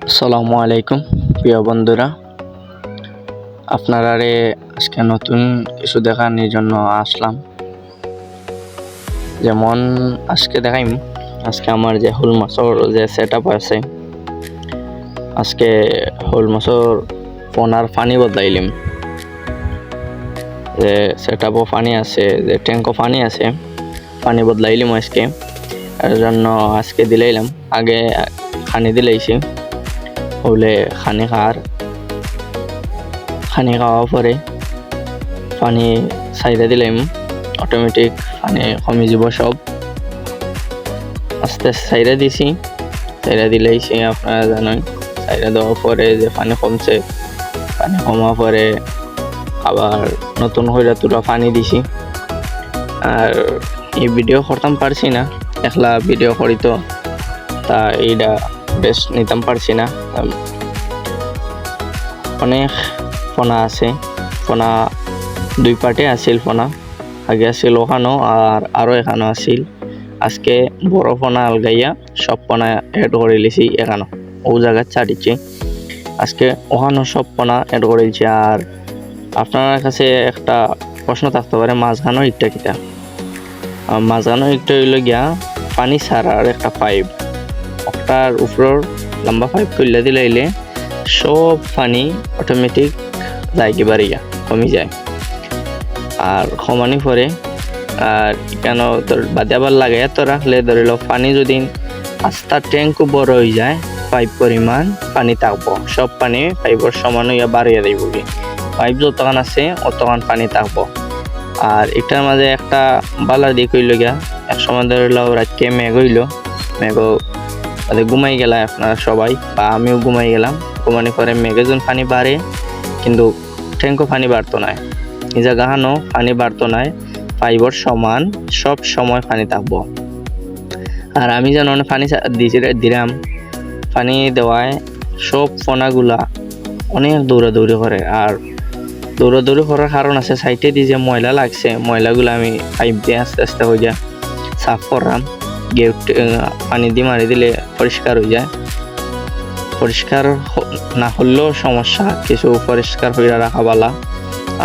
আসসালামু আলাইকুম প্রিয় বন্ধুরা, আপনারা আজকে নতুন কিছু দেখানোর জন্য আসলাম। যেমন আজকে দেখাইম আজকে আমার যে হুল মাছের যে সেটআপ আছে, আজকে হুল মাছের পোনার পানি বদলাইলিম। যে সেটআপও পানি আছে, যে ট্যাঙ্কও পানি আছে, পানি বদলাইলিম আজকে। এর জন্য আজকে দিলাইলাম, আগে খানি দিলাইছি হলে খানি খাওয়া পরে পানি সাইডে দিলাম, অটোমেটিক পানি কমে যাব। সব আস্তে সাইডে দিছি, সাইডে দিলেইছি আপনারা জানেন। সাইডে দেওয়ার পরে যে পানি কমছে, পানি কমার পরে আবার নতুন করে তুলা পানি দিছি। আর এই ভিডিও করতাম পারছি না, একলা ভিডিও করি তো, তা এইটা বেস্ট নিতাম পারছি না। অনেক পোনা আছে, পোনা দুই পার্টে আছিল। পোনা আগে আছিল ওখানো, আর আরও এখানো আছিল। আজকে বড় পোনা আলগাইয়া সব পোনা এড করে লিছি এখানো, ও জায়গায় ছাড়িছি। আজকে ওখানো সব পোনা এড করে দিচ্ছি। আর আপনার কাছে একটা প্রশ্ন থাকতে পারে, মাঝখানো ইটটা কিটা? মাঝখানো ইটটা হইল গিয়া পানি ছাড়ার একটা পাইপ, একটার উপর লম্বা পাইপ খুললে দিলাইলে সব পানি অটোমেটিক যায় বাড়িয়া কমে যায়। আর কমানি পরে আর কেন তোর বাদে আবার লাগাইয়া তো রাখলে ধরিল পানি যদি আস্তা ট্যাঙ্কও বড় হয়ে যায়, পাইপ পরিমাণ পানি থাকবো, সব পানি পাইপের সমান হইয়া বাড়িয়ে দিব। পাইপ যতক্ষণ আছে অতক্ষণ পানি থাকবো। আর এটার মাঝে একটা বালার দিক হইল গিয়া, এক সময় ধরিল রাতকে মেঘ হইল, মেঘ ঘুমাই গেলাম আপনারা সবাই, বা আমিও ঘুমাই গেলাম। ঘুমানি পরে মেঘে যখন পানি বাড়ে, কিন্তু ট্যাঙ্কও পানি বাড়তো না, নিজা গাহানো পানি বাড়তো না, পাইপের সমান সব সময় পানি থাকবো। আর আমি যেন অনেক পানি দিলাম, পানি দেওয়ায় সব পোনাগুলা অনেক দৌড়াদৌড়ি করে। আর দৌড়াদৌড়ি করার কারণ আছে, সাইডে দিয়ে যে ময়লা লাগছে, ময়লাগুলো আমি পাইপ দিয়ে আস্তে আস্তে হয়ে যায় সাফ করলাম। গেট পানি দিয়ে মারি দিলে পরিষ্কার হয়ে যায়। পরিষ্কার না হলেও সমস্যা, কিছু পরিষ্কার হয়ে রাখা বালা।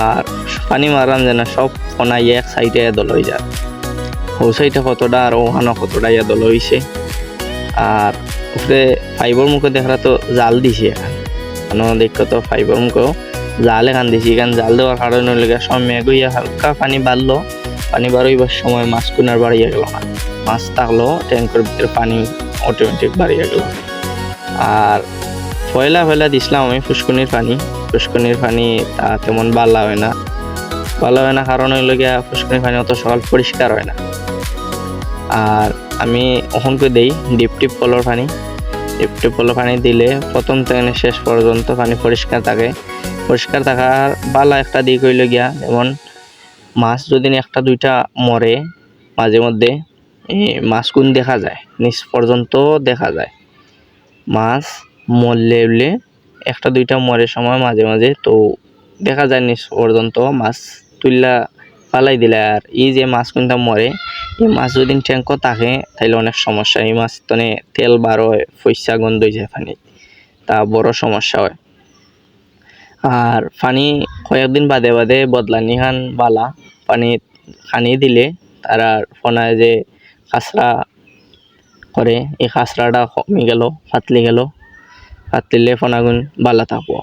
আর পানি মারাম যেন সব পোনা এক সাইডে দল হয়ে যায়, ও সাইডে কতটা আর ওখানে কতটা দল হয়েছে। আর উপরে ফাইবর মুখে দেখা তো জাল দিছি এখানে, দেখো তো ফাইবর মুখেও জাল এখান দিছি। এখানে জাল দেওয়ার কারণে লেগে সব মেঘ হইয়া হালকা পানি বাড়লো, পানি বাড়াইবার সময় মাছ কুনার বাড়িয়ে গেল না, মাছ থাকলো ট্যাঙ্কের ভিতরে পানি অটোমেটিক বাড়িয়ে গেল। আর পয়লা দিছিলাম আমি ফুসকুনির পানি তা তেমন বালা হয় না, কারণ হইল গিয়া ফুসকুনির পানি অত সকাল পরিষ্কার হয় না। আর আমি ওখানকে দেই ডিপ কলর পানি দিলে প্রথম থেকে শেষ পর্যন্ত পানি পরিষ্কার থাকে। পরিষ্কার থাকার বালা একটা দিক হইল গিয়া, যেমন মাছ যদি একটা দুইটা মরে মাঝে মধ্যে, মাছ কোন দেখা যায় নিচ পর্যন্ত দেখা যায়। মাছ মরলে একটা দুইটা মরে সময় মাঝে মাঝে তো দেখা যায় নিচ পর্যন্ত, মাছ তুললা পালাই দিলে। আর এই যে মাছ কোনটা মরে, এই মাছ যদি ট্যাঙ্ক থাকে তাইলে অনেক সমস্যা। এই মাছ তো তেল বার হয়, পয়সা গন্ধ হয়ে যায় পানি, তা বড় সমস্যা হয়। আর পানি কয়েকদিন বাদে বদলানি খান বালা, পানি খানি দিলে তারা ফোনায় যে খাসরা করে, এই খাসরাটা কমে গেল, ফাটলি ফোনাগুন বালা থাকবো।